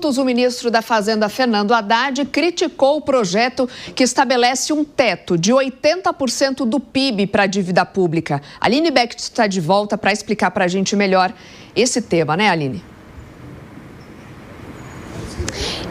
O ministro da Fazenda, Fernando Haddad, criticou o projeto que estabelece um teto de 80% do PIB para a dívida pública. A Aline Becht está de volta para explicar para a gente melhor esse tema, né, Aline?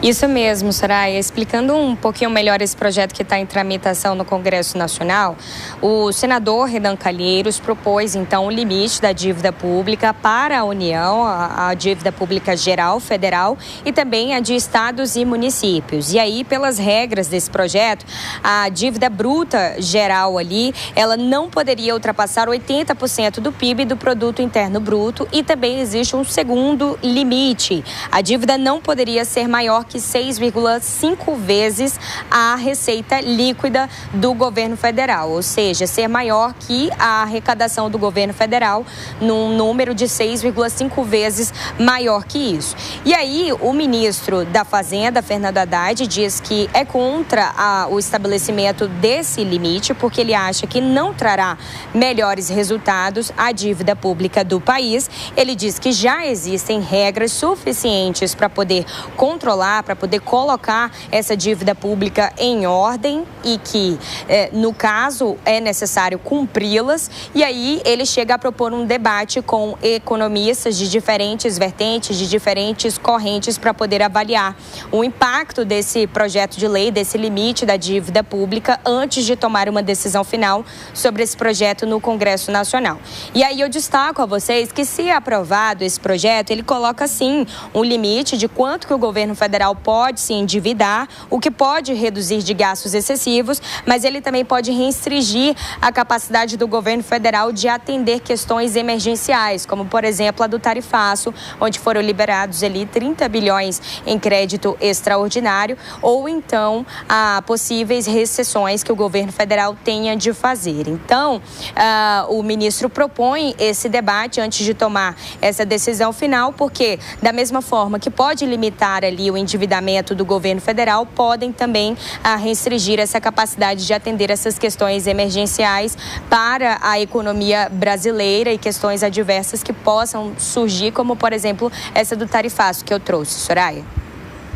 Isso mesmo, Soraya. Explicando um pouquinho melhor esse projeto que está em tramitação no Congresso Nacional, o senador Renan Calheiros propôs, então, o limite da dívida pública para a União, a dívida pública geral, federal, e também a de estados e municípios. E aí, pelas regras desse projeto, a dívida bruta geral ali, ela não poderia ultrapassar 80% do PIB, do Produto Interno Bruto, e também existe um segundo limite. A dívida não poderia ser maior que 6,5 vezes a receita líquida do governo federal, ou seja, ser maior que a arrecadação do governo federal num número de 6,5 vezes maior que isso. E aí, o ministro da Fazenda, Fernando Haddad, diz que é contra o estabelecimento desse limite, porque ele acha que não trará melhores resultados à dívida pública do país. Ele diz que já existem regras suficientes para poder controlar, para poder colocar essa dívida pública em ordem e que, no caso, é necessário cumpri-las. E aí ele chega a propor um debate com economistas de diferentes vertentes, de diferentes correntes, para poder avaliar o impacto desse projeto de lei, desse limite da dívida pública, antes de tomar uma decisão final sobre esse projeto no Congresso Nacional. E aí eu destaco a vocês que, se aprovado esse projeto, ele coloca, sim, um limite de quanto que o governo federal pode se endividar, o que pode reduzir de gastos excessivos, mas ele também pode restringir a capacidade do governo federal de atender questões emergenciais, como, por exemplo, a do tarifaço, onde foram liberados ali 30 bilhões em crédito extraordinário, ou então a possíveis recessões que o governo federal tenha de fazer. Então, o ministro propõe esse debate antes de tomar essa decisão final, porque, da mesma forma que pode limitar ali o endividamento do governo federal, podem também restringir essa capacidade de atender essas questões emergenciais para a economia brasileira e questões adversas que possam surgir, como, por exemplo, essa do tarifaço que eu trouxe. Soraya.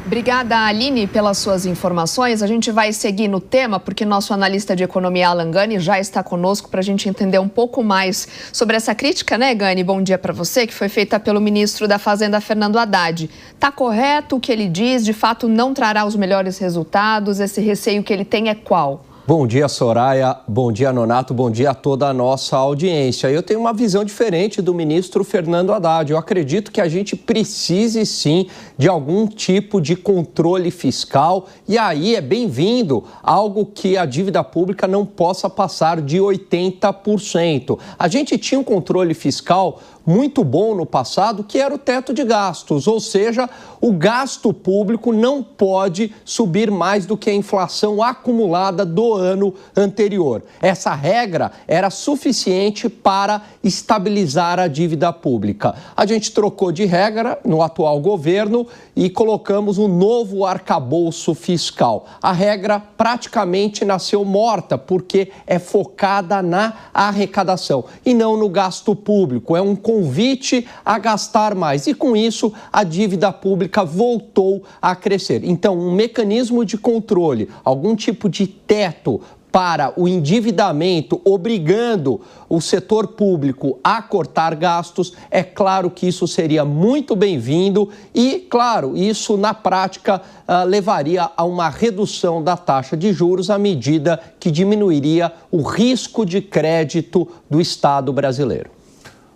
Obrigada, Aline, pelas suas informações. A gente vai seguir no tema, porque nosso analista de economia, Alan Gani, já está conosco para a gente entender um pouco mais sobre essa crítica, né, Gani? Bom dia para você, que foi feita pelo ministro da Fazenda, Fernando Haddad. Está correto o que ele diz? De fato, não trará os melhores resultados? Esse receio que ele tem é qual? Bom dia, Soraya. Bom dia, Nonato. Bom dia a toda a nossa audiência. Eu tenho uma visão diferente do ministro Fernando Haddad. Eu acredito que a gente precise, sim, de algum tipo de controle fiscal. E aí é bem-vindo algo que a dívida pública não possa passar de 80%. A gente tinha um controle fiscal muito bom no passado, que era o teto de gastos, ou seja, o gasto público não pode subir mais do que a inflação acumulada do ano anterior. Essa regra era suficiente para estabilizar a dívida pública. A gente trocou de regra no atual governo e colocamos um novo arcabouço fiscal. A regra praticamente nasceu morta, porque é focada na arrecadação e não no gasto público. É um convite a gastar mais e, com isso, a dívida pública voltou a crescer. Então, um mecanismo de controle, algum tipo de teto para o endividamento, obrigando o setor público a cortar gastos, é claro que isso seria muito bem-vindo e, claro, isso na prática levaria a uma redução da taxa de juros à medida que diminuiria o risco de crédito do Estado brasileiro.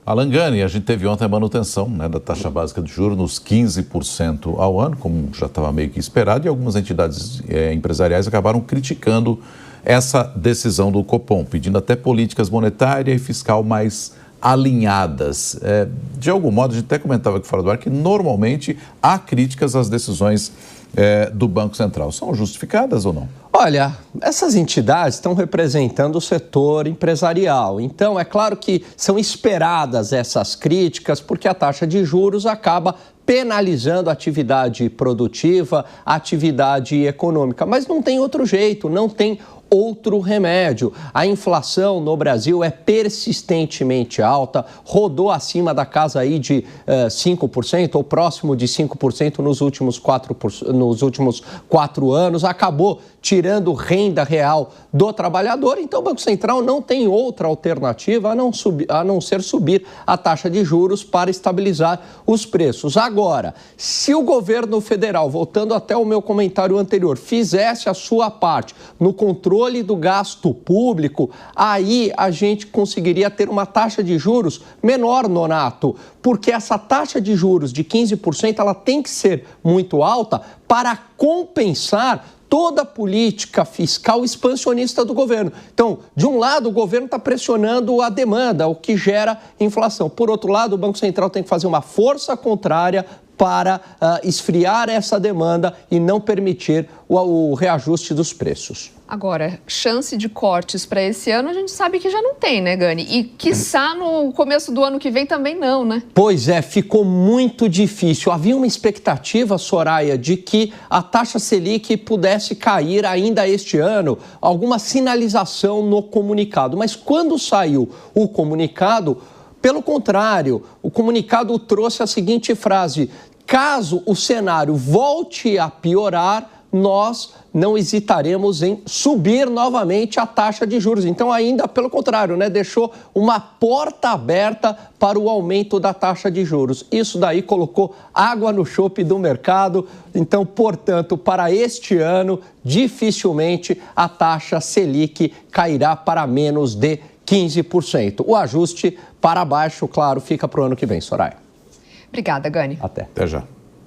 Alan Gani, a gente teve ontem a manutenção, né, da taxa básica de juros nos 15% ao ano, como já estava meio que esperado, e algumas entidades empresariais acabaram criticando essa decisão do Copom, pedindo até políticas monetária e fiscal mais alinhadas. De algum modo, a gente até comentava aqui fora do ar que normalmente há críticas às decisões do Banco Central. São justificadas ou não? Olha, essas entidades estão representando o setor empresarial. Então, é claro que são esperadas essas críticas, porque a taxa de juros acaba penalizando a atividade produtiva, a atividade econômica. Mas não tem outro jeito, não tem outro remédio. A inflação no Brasil é persistentemente alta, rodou acima da casa aí de 5% ou próximo de 5% nos últimos 4 anos, acabou tirando renda real do trabalhador. Então o Banco Central não tem outra alternativa a não ser subir a taxa de juros para estabilizar os preços. Agora, se o governo federal, voltando até o meu comentário anterior, fizesse a sua parte no controle do gasto público, aí a gente conseguiria ter uma taxa de juros menor, Nonato, porque essa taxa de juros de 15% ela tem que ser muito alta para compensar toda a política fiscal expansionista do governo. Então, de um lado, o governo está pressionando a demanda, o que gera inflação. Por outro lado, o Banco Central tem que fazer uma força contrária para esfriar essa demanda e não permitir o reajuste dos preços. Agora, chance de cortes para esse ano a gente sabe que já não tem, né, Gani? E quiçá no começo do ano que vem também não, né? Pois é, ficou muito difícil. Havia uma expectativa, Soraya, de que a taxa Selic pudesse cair ainda este ano, alguma sinalização no comunicado. Mas quando saiu o comunicado, pelo contrário, o comunicado trouxe a seguinte frase: caso o cenário volte a piorar, nós não hesitaremos em subir novamente a taxa de juros. Então, ainda pelo contrário, né, deixou uma porta aberta para o aumento da taxa de juros. Isso daí colocou água no chope do mercado. Então, portanto, para este ano, dificilmente a taxa Selic cairá para menos de 15%. O ajuste para baixo, claro, fica para o ano que vem, Soraya. Obrigada, Gani. Até. Até já.